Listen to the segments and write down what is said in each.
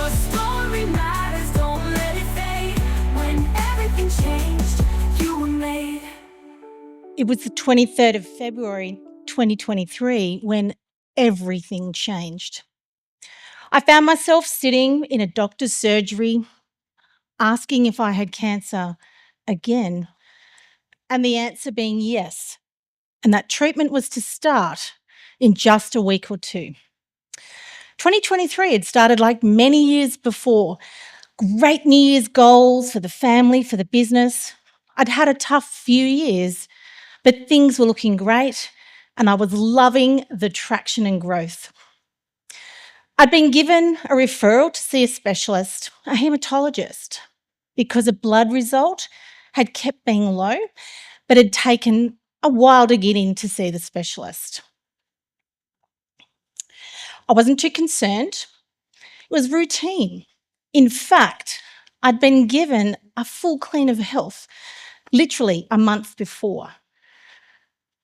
Your story matters, don't let it fade. When everything changed, you were made. It was the 23rd of February 2023 when everything changed. I found myself sitting in a doctor's surgery asking if I had cancer again, and the answer being yes, and that treatment was to start in just a week or two. 2023 had started like many years before. Great New Year's goals for the family, for the business. I'd had a tough few years, but things were looking great and I was loving the traction and growth. I'd been given a referral to see a specialist, a haematologist, because a blood result had kept being low, but had taken a while to get in to see the specialist. I wasn't too concerned. It was routine. In fact, I'd been given a full clean of health literally a month before.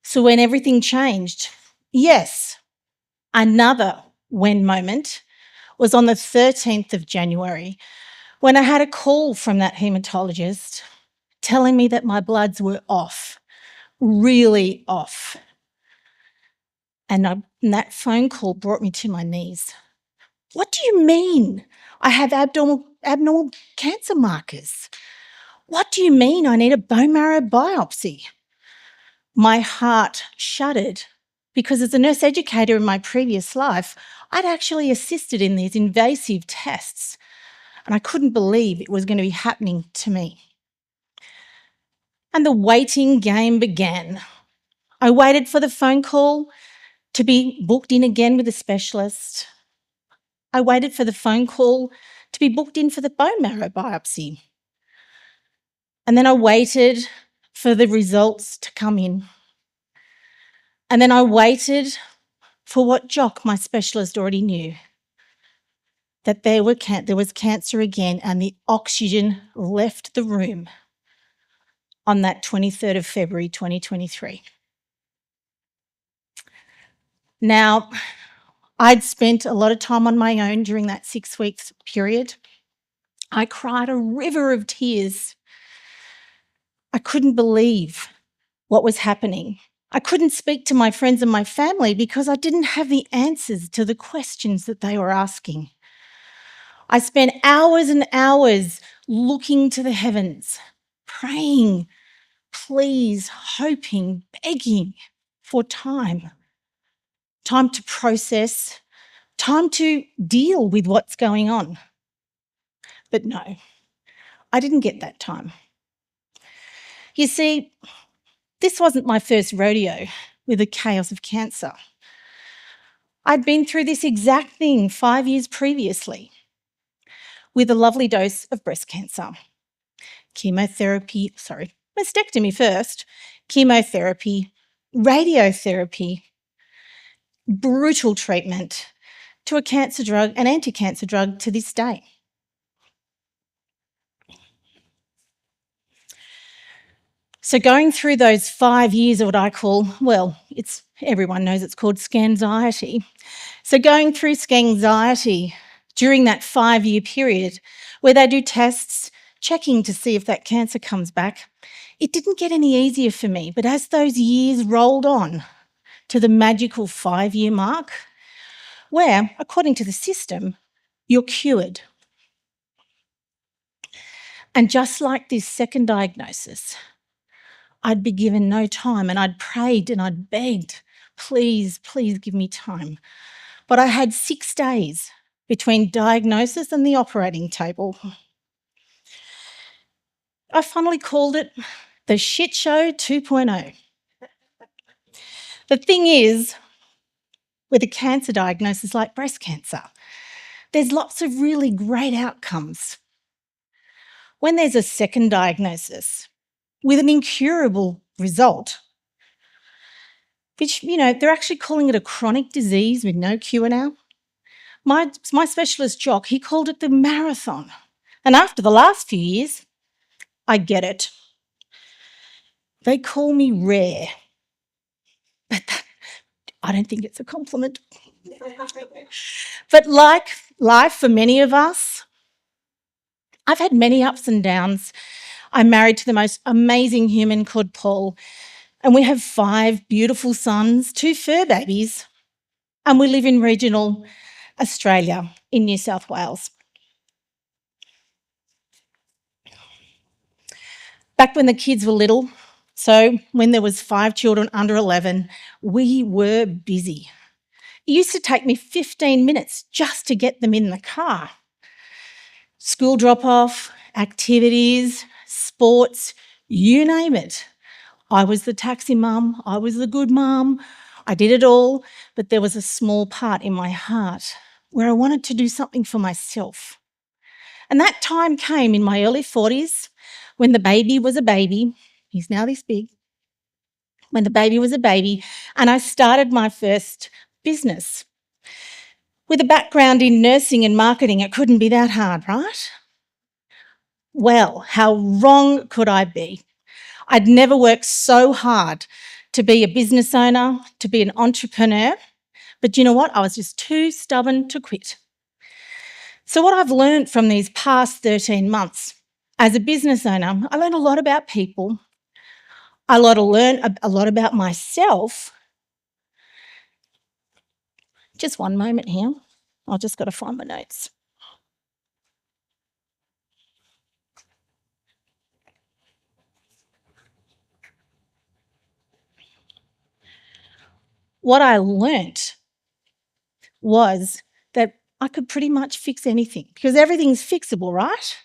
So when everything changed, yes, another when moment was on the 13th of January when I had a call from that haematologist telling me that my bloods were off, really off. And that phone call brought me to my knees. What do you mean I have abnormal cancer markers? What do you mean I need a bone marrow biopsy? My heart shuddered because as a nurse educator in my previous life, I'd actually assisted in these invasive tests and I couldn't believe it was going to be happening to me. And the waiting game began. I waited for the phone call to be booked in again with a specialist. I waited for the phone call to be booked in for the bone marrow biopsy. And then I waited for the results to come in. And then I waited for what Jock, my specialist, already knew, that there was cancer again and the oxygen left the room on that 23rd of February 2023. Now, I'd spent a lot of time on my own during that 6 weeks period. I cried a river of tears. I couldn't believe what was happening. I couldn't speak to my friends and my family because I didn't have the answers to the questions that they were asking. I spent hours and hours looking to the heavens, praying, please, hoping, begging for time to process, time to deal with what's going on. But no, I didn't get that time. You see, this wasn't my first rodeo with the chaos of cancer. I'd been through this exact thing 5 years previously with a lovely dose of breast cancer. Mastectomy first, chemotherapy, radiotherapy, brutal treatment to a cancer drug, an anti-cancer drug to this day. So going through those 5 years of what I call, everyone knows it's called scanxiety. So going through scanxiety during that 5-year period where they do tests, checking to see if that cancer comes back, it didn't get any easier for me. But as those years rolled on to the magical 5-year mark, where, according to the system, you're cured. And just like this second diagnosis, I'd be given no time and I'd prayed and I'd begged, please, please give me time. But I had 6 days between diagnosis and the operating table. I finally called it the shit show 2.0. The thing is, with a cancer diagnosis like breast cancer, there's lots of really great outcomes. When there's a second diagnosis with an incurable result, which, they're actually calling it a chronic disease with no cure now. My specialist Jock, he called it the marathon. And after the last few years, I get it. They call me rare. But I don't think it's a compliment. But like life for many of us, I've had many ups and downs. I'm married to the most amazing human called Paul, and we have 5 beautiful sons, 2 fur babies, and we live in regional Australia in New South Wales. Back when the kids were little, so when there was 5 children under 11, we were busy. It used to take me 15 minutes just to get them in the car. School drop-off, activities, sports, you name it. I was the taxi mum, I was the good mum, I did it all, but there was a small part in my heart where I wanted to do something for myself. And that time came in my early 40s when the baby was a baby. He's now this big. When the baby was a baby, and I started my first business. With a background in nursing and marketing, it couldn't be that hard, right? Well, how wrong could I be? I'd never worked so hard to be a business owner, to be an entrepreneur, but you know what? I was just too stubborn to quit. So what I've learned from these past 13 months as a business owner, I learned a lot about people. I learned a lot about myself. Just one moment here. I've just got to find my notes. What I learnt was that I could pretty much fix anything because everything's fixable, right?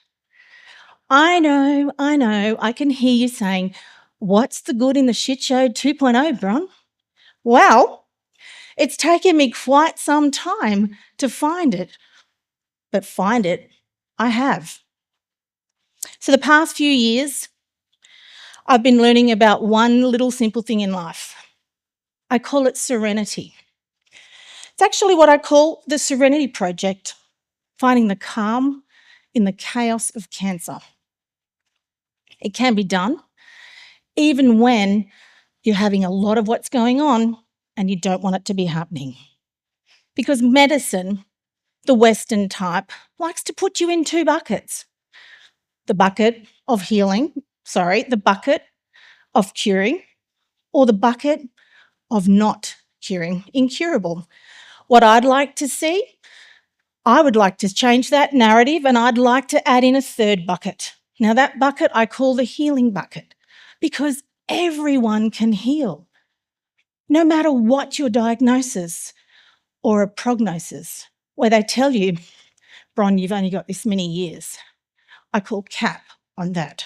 I know, I can hear you saying, what's the good in the shit show 2.0, Bron? Well, it's taken me quite some time to find it, but find it, I have. So the past few years, I've been learning about one little simple thing in life. I call it serenity. It's actually what I call the Serenity Project, finding the calm in the chaos of cancer. It can be done even when you're having a lot of what's going on and you don't want it to be happening. Because medicine, the Western type, likes to put you in 2 buckets. The bucket of healing, the bucket of curing, or the bucket of not curing, incurable. What I'd like to see, I would like to change that narrative and I'd like to add in a 3rd bucket. Now that bucket I call the healing bucket because everyone can heal, no matter what your diagnosis or a prognosis, where they tell you, Bron, you've only got this many years. I call cap on that.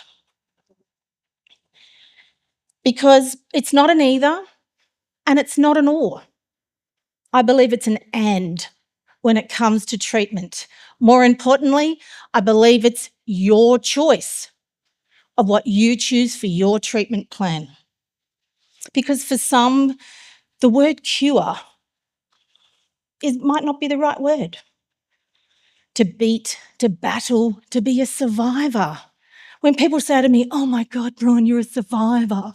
Because it's not an either and it's not an or. I believe it's an and when it comes to treatment. More importantly, I believe it's your choice of what you choose for your treatment plan. Because for some, the word cure might not be the right word. To beat, to battle, to be a survivor. When people say to me, oh my God, Bron, you're a survivor.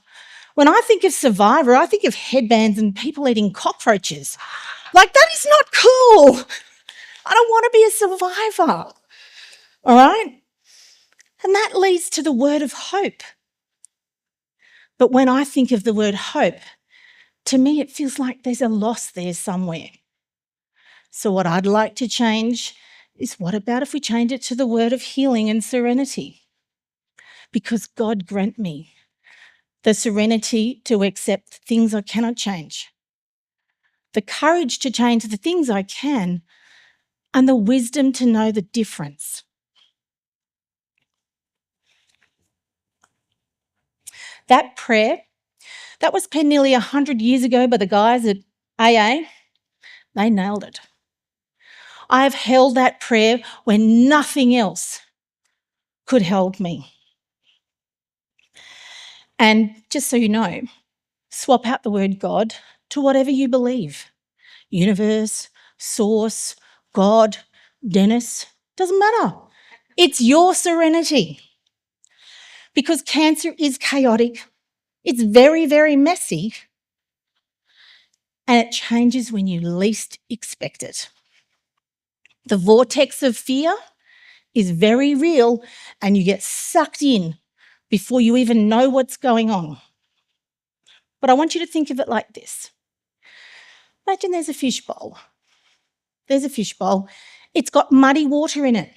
When I think of survivor, I think of headbands and people eating cockroaches. Like, that is not cool. I don't want to be a survivor. All right? And that leads to the word of hope. But when I think of the word hope, to me, it feels like there's a loss there somewhere. So what I'd like to change is, what about if we change it to the word of healing and serenity? Because God grant me the serenity to accept things I cannot change, the courage to change the things I can, and the wisdom to know the difference. That prayer, that was penned nearly 100 years ago by the guys at AA. They nailed it. I have held that prayer when nothing else could hold me. And just so you know, swap out the word God to whatever you believe. Universe, source, God, Dennis, doesn't matter. It's your serenity. Because cancer is chaotic. It's very, very messy. and it changes when you least expect it. The vortex of fear is very real, and you get sucked in before you even know what's going on. But I want you to think of it like this. Imagine there's a fishbowl. There's a fishbowl. It's got muddy water in it.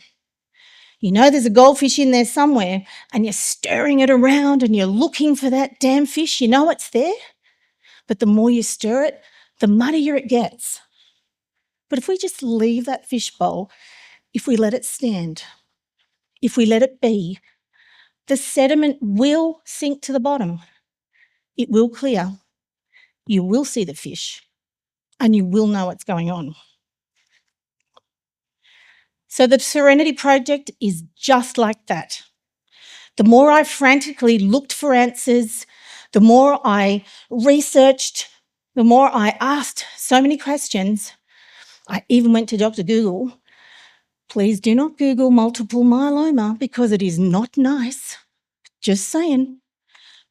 You know there's a goldfish in there somewhere, and you're stirring it around and you're looking for that damn fish. You know it's there, but the more you stir it, the muddier it gets. But if we just leave that fishbowl, if we let it stand, if we let it be, the sediment will sink to the bottom. It will clear. You will see the fish, and you will know what's going on. So the Serenity Project is just like that. The more I frantically looked for answers, the more I researched, the more I asked so many questions. I even went to Dr. Google. Please do not Google multiple myeloma because it is not nice. Just saying.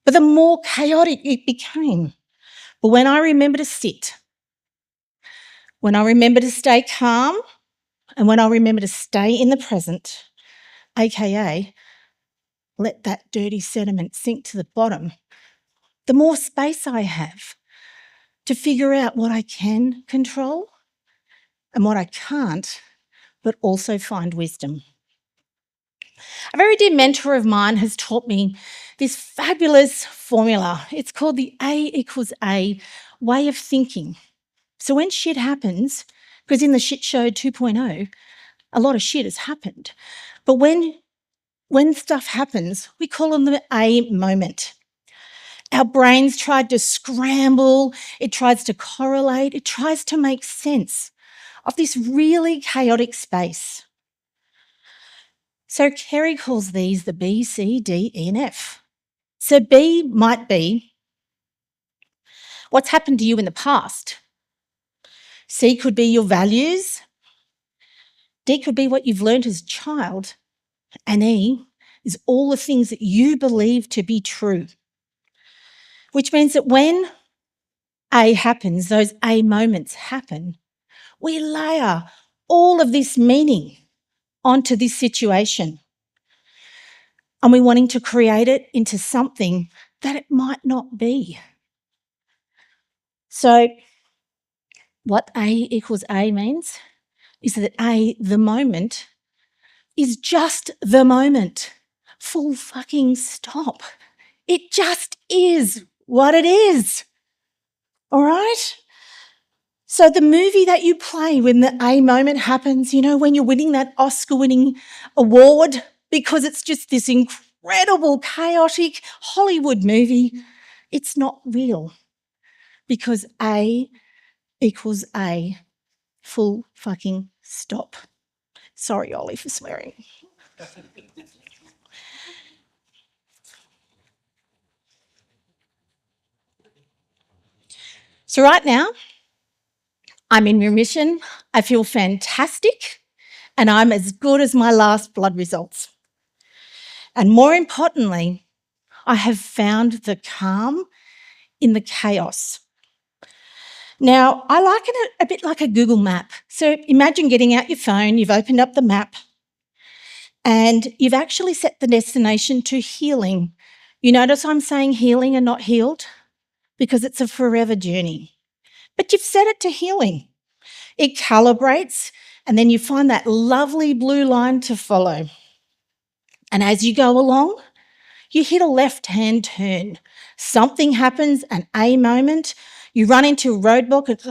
But the more chaotic it became. But when I remember to sit, when I remember to stay calm, and when I remember to stay in the present, aka let that dirty sediment sink to the bottom, the more space I have to figure out what I can control and what I can't, but also find wisdom. A very dear mentor of mine has taught me this fabulous formula. It's called the A=A way of thinking. So when shit happens, because in the shit show 2.0, a lot of shit has happened. But when stuff happens, we call them the A moment. Our brains try to scramble, it tries to correlate, it tries to make sense of this really chaotic space. So Kerry calls these the B, C, D, E, and F. So B might be what's happened to you in the past. C could be your values. D could be what you've learned as a child. And E is all the things that you believe to be true. Which means that when A happens, those A moments happen, we layer all of this meaning onto this situation. And we're wanting to create it into something that it might not be. So what A=A means is that A, the moment, is just the moment. Full fucking stop. It just is what it is. All right? So the movie that you play when the A moment happens, you know, when you're winning that Oscar-winning award because it's just this incredible, chaotic Hollywood movie, it's not real because A=A, full fucking stop. Sorry, Ollie, for swearing. So right now, I'm in remission, I feel fantastic, and I'm as good as my last blood results. And more importantly, I have found the calm in the chaos. Now, I liken it a bit like a Google map. So imagine getting out your phone, you've opened up the map, and you've actually set the destination to healing. You notice I'm saying healing and not healed because it's a forever journey. But you've set it to healing. It calibrates, and then you find that lovely blue line to follow. And as you go along, you hit a left-hand turn. Something happens, an A moment, you run into a roadblock, it's,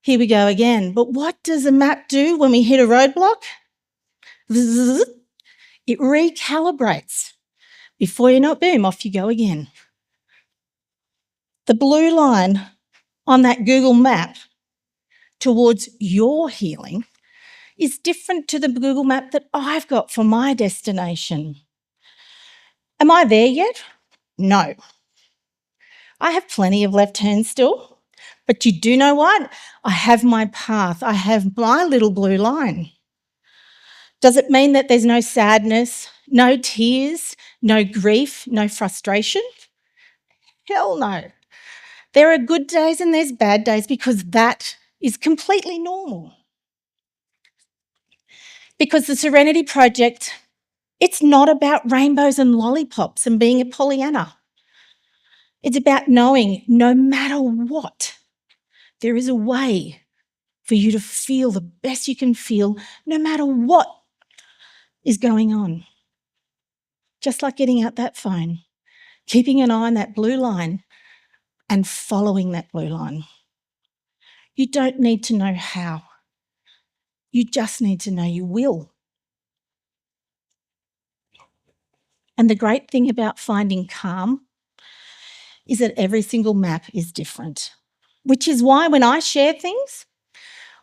here we go again. But what does a map do when we hit a roadblock? It recalibrates. Before you know it, boom, off you go again. The blue line on that Google map towards your healing is different to the Google map that I've got for my destination. Am I there yet? No. I have plenty of left turns still, but you do know what? I have my path. I have my little blue line. Does it mean that there's no sadness, no tears, no grief, no frustration? Hell no. There are good days and there's bad days because that is completely normal. Because the Serenity Project, it's not about rainbows and lollipops and being a Pollyanna. It's about knowing no matter what, there is a way for you to feel the best you can feel no matter what is going on. Just like getting out that phone, keeping an eye on that blue line and following that blue line. You don't need to know how. You just need to know you will. And the great thing about finding calm is that every single map is different, which is why when I share things,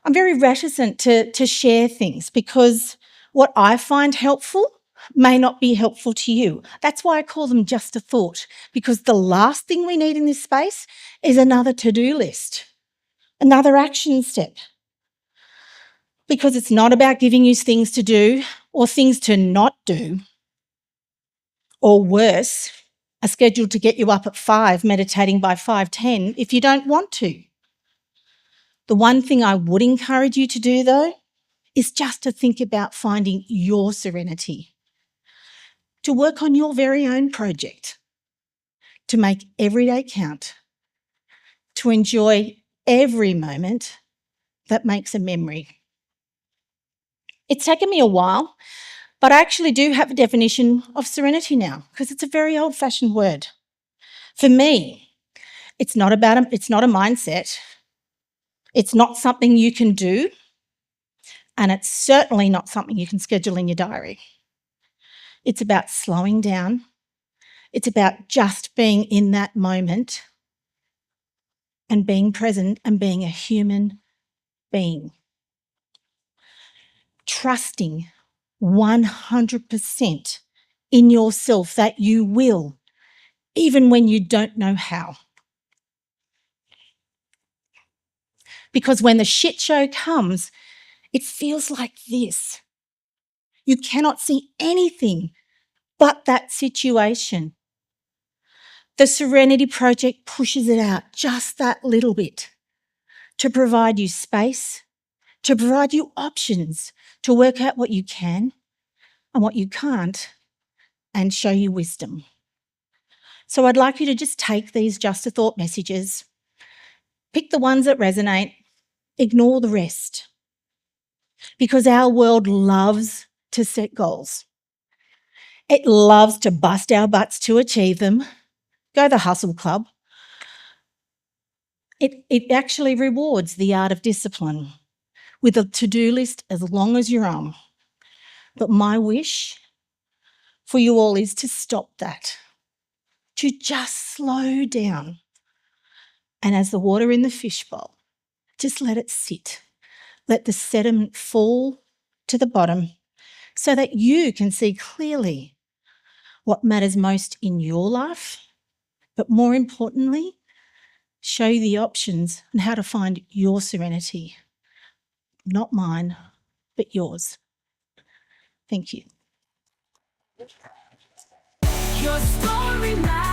I'm very reticent to share things because what I find helpful may not be helpful to you. That's why I call them just a thought, because the last thing we need in this space is another to-do list, another action step. Because it's not about giving you things to do or things to not do, or worse, a schedule to get you up at 5, meditating by 5:10 if you don't want to. The one thing I would encourage you to do though is just to think about finding your serenity, to work on your very own project, to make every day count, to enjoy every moment that makes a memory. It's taken me a while, but I actually do have a definition of serenity now because it's a very old-fashioned word. For me, it's not a mindset. It's not something you can do, and it's certainly not something you can schedule in your diary. It's about slowing down. It's about just being in that moment and being present and being a human being. Trusting 100% in yourself that you will, even when you don't know how. Because when the shit show comes, it feels like this. You cannot see anything but that situation. The Serenity Project pushes it out just that little bit to provide you space, to provide you options, to work out what you can and what you can't, and show you wisdom. So I'd like you to just take these just a thought messages, pick the ones that resonate, ignore the rest, because our world loves to set goals. It loves to bust our butts to achieve them. Go the hustle club. It actually rewards the art of discipline with a to-do list as long as your arm. But my wish for you all is to stop that, to just slow down. And as the water in the fishbowl, just let it sit. Let the sediment fall to the bottom so that you can see clearly what matters most in your life, but more importantly, show you the options and how to find your serenity. Not mine, but yours. Thank you. Your story matters.